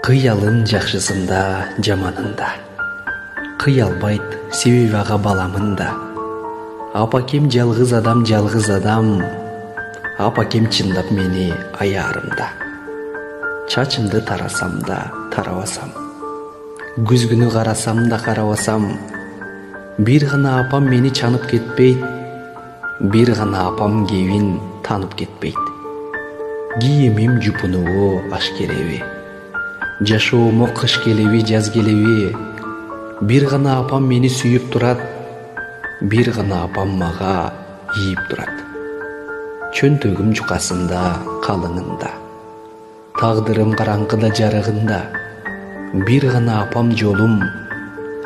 Кыялын жакшысында, жаманында. Кыялбайт, себеби ага баламында. Апакем жалгыз адам. Апакем чындап мени аярымда. Чачымды тарасам да, тарабасам. Күзгүнү карасам да, карабасам. Бир гана апам мени чанып кетпейт. Бир гана апам кебин танып кетпейт. Кийимим жупунуу аш келеби. Жашоомо кыш келеби, жаз келеби. Бир гана апам мени сүйүп турат. Бир гана апам мага ийип турат. Чөнтөгүм жукасында, калыңында. Тагдырым караңгыда, жарыгында. Бир гана апам жолум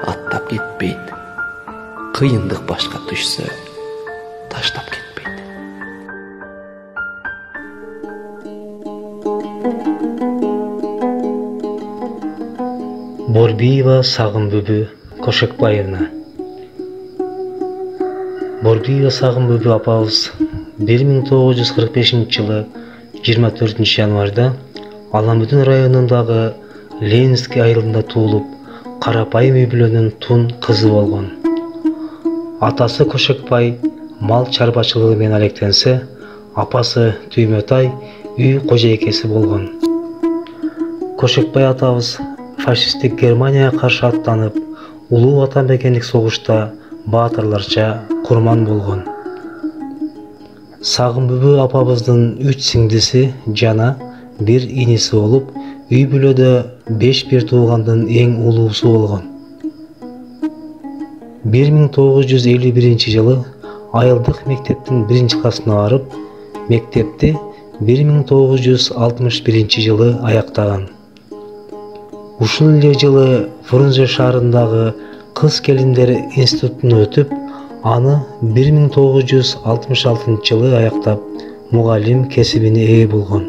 аттап кетпейт. Кыйындык башка түшсө, таштап кетпейт. Борбиева Сагынбүбү Кошекбаевна. Борбиева Сагынбүбү апабыз 1945 жылы 24 январда Аламүдүн районундагы Ленинский айылында туулуп, карапайым үй бүлөнүн тун кызы болгон. Атасы Кошекбай мал чарбачылыгы менен алектенсе, апасы Түймөтай үй кожойкеси болгон. Кошекбай атабыз фашисттик Германияга каршы аттанып, улуу ватан мекендик согушта баатырларча курман болгон. Сагынбүбү апабыздын 3 сиңдиси жана 1 иниси болуп, үй бүлөдө 5 бир туугандын эң улуусу болгон. 1951 жылы айылдык мектептин 1-классына барып, мектепти 1961 жылы аяктаган. Ушул эле жылы Фрунзе шаарындагы кыз келиндер институтун өтүп, аны 1966 жылы аяктап, мугалим кесибине ээ болгон.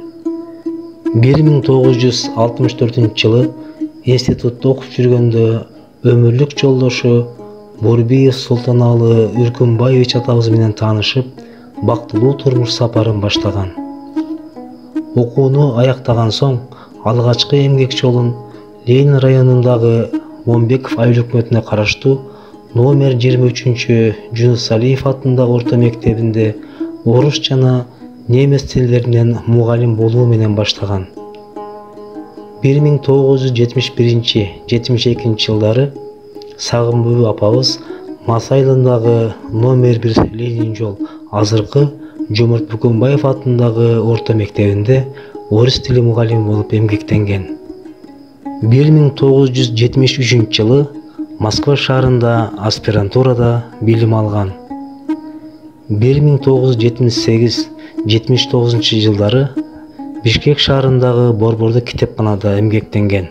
1964 жылы институтта окуп жүргөндө өмүрлүк жолдошу Борбиев Султаналы Үркүнбаевич атабыз менен таанышып, бактылуу турмуш сапарын баштаган. Окууну аяктаган соң, алгачкы эмгек жолун Ленин районундагы Момбеков айыл өкмөтүнө караштуу номер 23 Жунусалиев атындагы орто мектебинде орус жана немис тилдеринен мугалим болуу менен баштаган. 1971-72 жылдары Сагынбүбү апабыз Мас айылындагы номер 1 Ленин жол азыркы Жоморт Бүкөнбаев атындагы орто мектебинде орус тили мугалими болуп эмгектенген. 1973 жылы Москва шаарында аспирантурада билим алган. 1978-79 жылдары Бишкек шаарындагы Борбордук китепканада эмгектенген.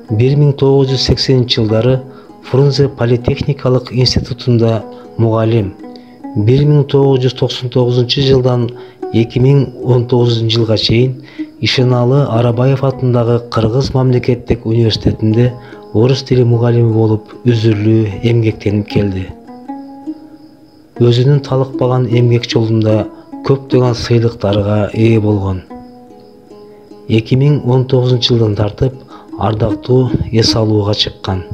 1980 жылдары Фрунзе политехникалык институтунда мугалим. 1999 жылдан 2019 жылга чейин Ишеналы Арабаев атындагы Кыргыз мамлекеттик университетинде орус тили мугалими болуп үзүрлүү эмгектенип келди. Өзүнүн талыкпаган эмгек жолунда көптөгөн сыйлыктарга ээ болгон. 2019 жылдан тартып ардактуу эс алууга чыккан.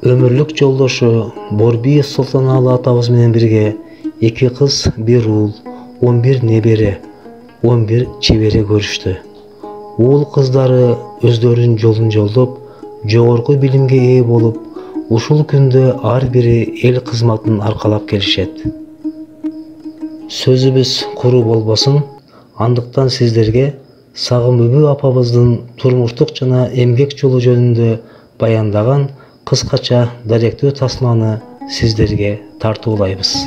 Өмүрлүк жолдошу Борбиев Султаналы атабыз менен бирге 2 кыз, 1 уул, 11 небере, 11 чебере көрүштү. Уул кыздары өздөрүнүн жолун жолдоп, жогорку билимге ээ болуп, ушул күндө ар бири эл кызматын аркалап келишет. Сөзүбүз куру болбосун, андыктан сиздерге Сагынбүбү апабыздын турмуштук жана эмгек жолу жөнүндө баяндаган кыскача даректүү тасманы сиздерге тартуулайбыз.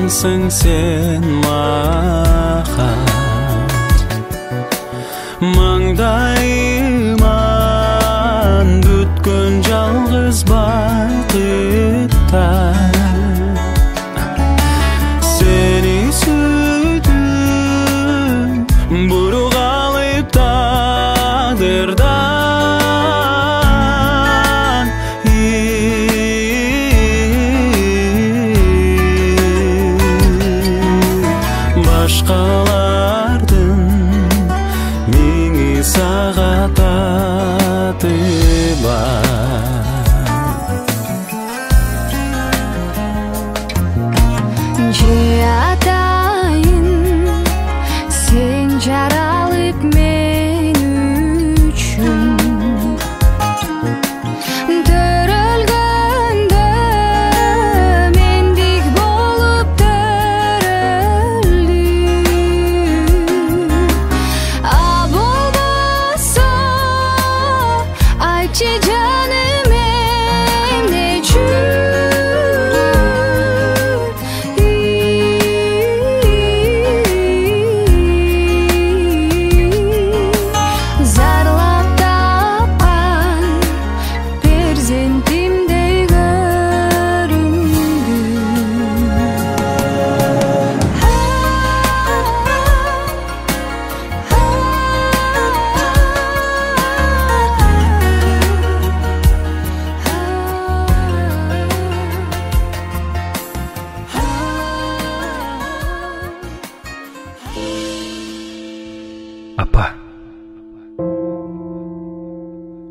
жансың сен маған, маңдайыман бүткөн жалғыз бақыттар. Сені сүйдім бұрғалып тағдырдан, башқалардың меңі сағататы бар. Атайын сен жаралып мен үшін, төрөлгөндө мендик болуп төрөлдү. А болбосо айтчы жаным эмне үчүн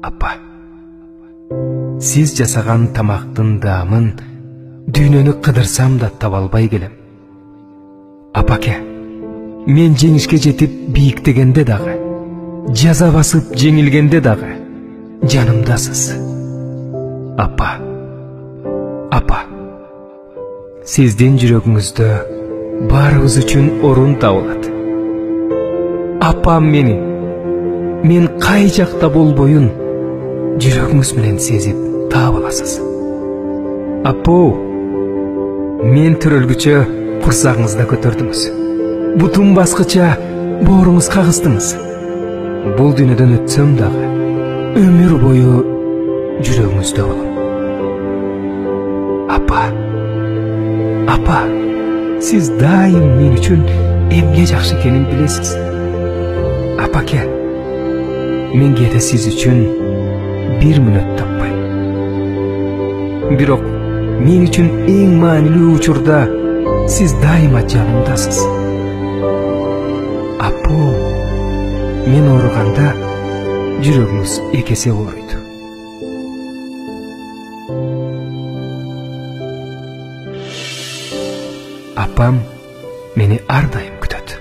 Апа, сиз жасаган тамактын даамын дүйнөнү кыдырсам да таба албай келем. Апаке, мен жеңишке жетип бийиктегенде дагы, жаза басып жеңилгенде дагы жанымдасыз. Апа, сиздин жүрөгүңүздө баарыбыз үчүн орун табылат. Апам мен кай жакта болбоюн жүрөгүңүз менен сезип таап аласыз. Апо, мен төрөлгүчө курсагыңызда көтөрдүңүз, бутум баскыча бооруңуз кагыздыңыз. Бул дүйнөдөн өтсөм дагы өмүр бою жүрөгүңүздө болом. Апа, сиз дайым мен үчүн эмне жакшы экенин билесиз. Апаке, мен кээде сиз үчүн бир мүнөт таппайм. Бирок мен үчүн эң маанилүү учурда сиз дайыма жанымдасыз. Апо, мен ооруганда жүрөгүңүз экесе ооруйт. Апам мени ар дайым күтөт.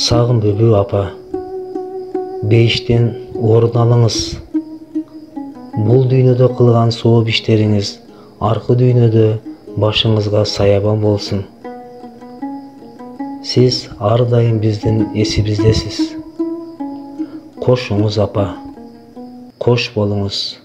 Сагынбөбү апа, бейиштен орун алыңыз. Бул дүйнөдө кылган сооп иштериңиз аркы дүйнөдө башыңызга саябан болсун. Сиз ар дайым биздин эсибиздесиз. Кошуңуз апа, кош болуңуз.